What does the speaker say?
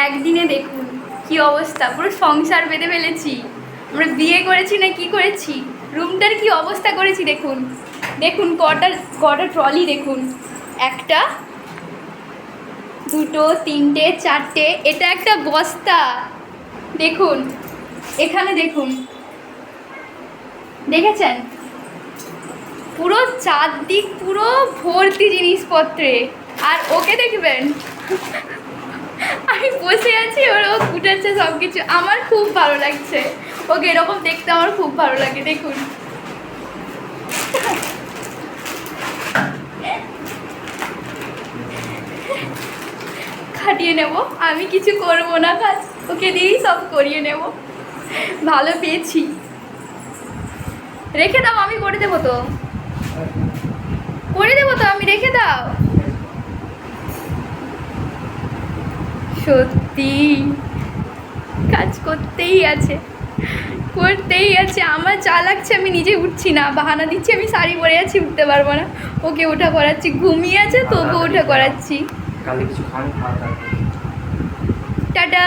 একদিনে দেখুন কি অবস্থা, পুরো সংসার বেঁধে ফেলেছি। আমরা বিয়ে করেছি না কি করেছি, রুমটার কি অবস্থা করেছি দেখুন। দেখুন কটা কটা ট্রলি দেখুন, একটা দুটো তিনটে চারটে, এটা একটা বস্তা দেখুন, এখানে দেখুন, দেখেছেন পুরো চারদিক পুরো ভর্তি জিনিসপত্রে। আর ওকে দেখবেন আমি বসে আছি, ও গুটাচ্ছে সব কিছু, আমার খুব ভালো লাগছে ওকে এরকম দেখতে, আমার খুব ভালো লাগে। দেখুন খাটিয়ে নেব, আমি কিছু করবো না, কাজ ওকে দিয়েই সব করিয়ে নেব। ভালো পেয়েছি, রেখে দাও, আমি করে দেবো তো, করে দেবো তো আমি, রেখে দাও। সত্যি কাজ করতেই আছে, করতেই আছে। আমার যা লাগছে আমি নিজে উঠছি না, বাহানা দিচ্ছি আমি শাড়ি পরে আছি, উঠতে পারবো না, ওকে ওঠা করাচ্ছি, ঘুমিয়ে আছে তবু ওঠা করাচ্ছি। কালকে কিছু খাওয়ানো, খাওয়া টাটা।